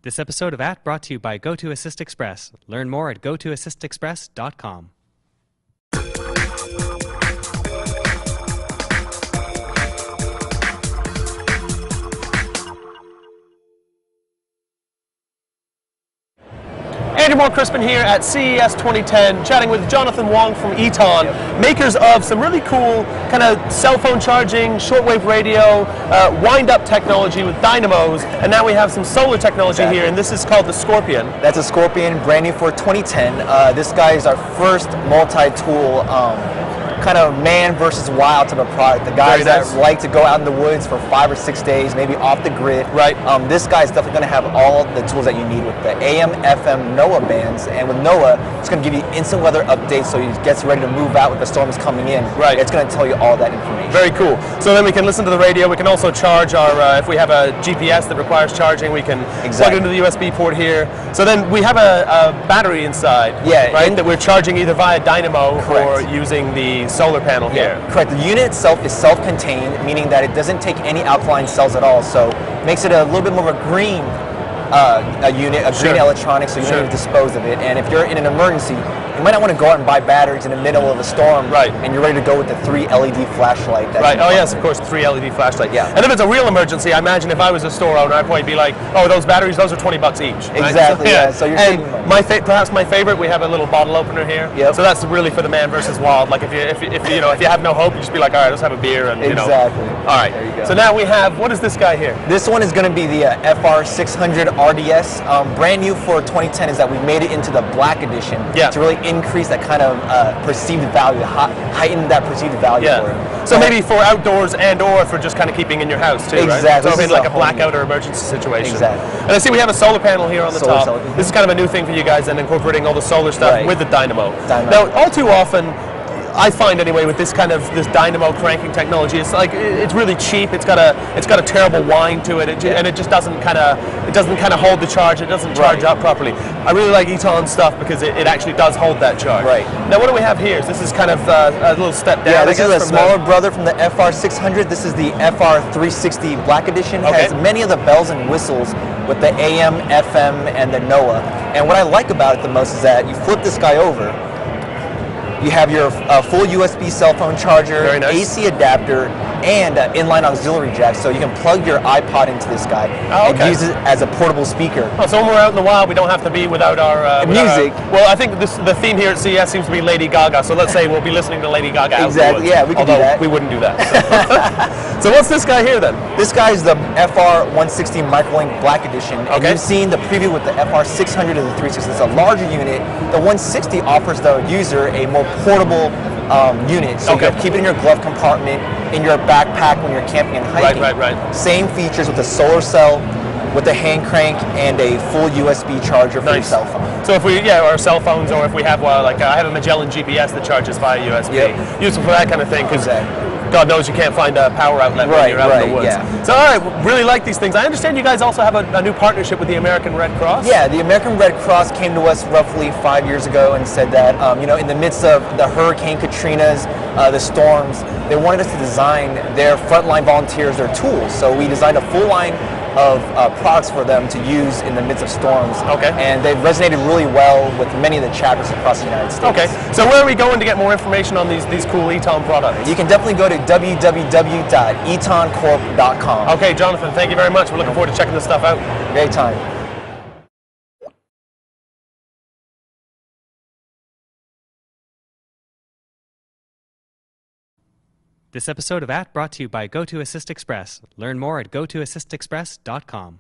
This episode of AT brought to you by GoToAssist Express. Learn more at gotoassistexpress.com. Moore-Crispin here at CES 2010, chatting with Johnathan Wong from Eton, makers of some really cool kind of cell phone charging, shortwave radio, wind-up technology with dynamos, and now we have some solar technology here, and this is called the Scorpion. That's a Scorpion, brand new for 2010. This guy is our first multi-tool kind of man versus wild type of product. The guys that like to go out in the woods for 5 or 6 days, maybe off the grid. Right. This guy is definitely going to have all the tools that you need with the AM, FM, NOAA bands, and with NOAA, it's going to give you instant weather updates so he gets ready to move out when the storm is coming in. Right. It's going to tell you all that information. Very cool. So then we can listen to the radio. We can also charge our, if we have a GPS that requires charging, we can plug it into the USB port here. So then we have a battery inside, right, that we're charging either via Dynamo or using the solar panel here. Correct. The unit itself is self-contained, meaning that it doesn't take any alkaline cells at all, so makes it a little bit more of a green green electronics, so you don't need to dispose of it. And if you're in an emergency, you might not want to go out and buy batteries in the middle of a storm, and you're ready to go with the 3 LED flashlight. Oh yes, of course, 3 LED flashlight. Yeah. And if it's a real emergency, I imagine if I was a store owner, I'd probably be like, oh, those batteries, those are $20 each. Right? Exactly. So you're saving money. Perhaps my favorite, we have a little bottle opener here. Yep. So that's really for the man versus wild. Like if you have no hope, you just be like, all right, let's have a beer and Exactly. All right. There you go. So now we have, what is this guy here? This one is going to be the FR600 RDS. Brand new for 2010 is that we made it into the black edition to really increase that kind of perceived value, heighten that perceived value for it. So maybe for outdoors and or for just kind of keeping in your house too, exactly. Right? So in like a blackout or emergency situation. Exactly. And I see we have a solar panel here on the top. This is kind of a new thing for you guys, and incorporating all the solar stuff with the Dynamo. Now, all too often, I find anyway with this dynamo cranking technology, it's really cheap. It's got a terrible whine to it, and it just doesn't kind of hold the charge. It doesn't charge up properly. I really like Eton stuff because it actually does hold that charge. Right. Now what do we have here? This is kind of a little step down. Yeah, this is a smaller brother from the FR600. This is the FR360 Black Edition. It has many of the bells and whistles with the AM, FM, and the NOAA. And what I like about it the most is that you flip this guy over. You have your full USB cell phone charger, AC adapter, and inline auxiliary jack, so you can plug your iPod into this guy and use it as a portable speaker. Oh, so when we're out in the wild, we don't have to be without our music. Well, I think the theme here at CES seems to be Lady Gaga, so let's say we'll be listening to Lady Gaga. Exactly, yeah, we can do that. We wouldn't do that. So what's this guy here then? This guy is the FR160 Microlink Black Edition, and you've seen the preview with the FR600 and the 360. It's a larger unit. The 160 offers the user a more portable unit, so you can keep it in your glove compartment, in your backpack when you're camping and hiking. Right. Same features with a solar cell, with a hand crank, and a full USB charger for your cell phone. So if we, our cell phones, or if we have, I have a Magellan GPS that charges via USB, useful for that kind of thing, because God knows you can't find a power outlet when you're out in the woods. So all right, really like these things. I understand you guys also have a new partnership with the American Red Cross? Yeah, the American Red Cross came to us roughly 5 years ago and said that, in the midst of the Hurricane Katrinas, the storms, they wanted us to design their frontline volunteers their tools. So we designed a full line of products for them to use in the midst of storms. And they've resonated really well with many of the chapters across the United States. So where are we going to get more information on these cool Eton products? You can definitely go to www.etoncorp.com. Okay, Johnathan, thank you very much. We're looking forward to checking this stuff out. Great time. This episode of AT brought to you by GoToAssist Express. Learn more at gotoassistexpress.com.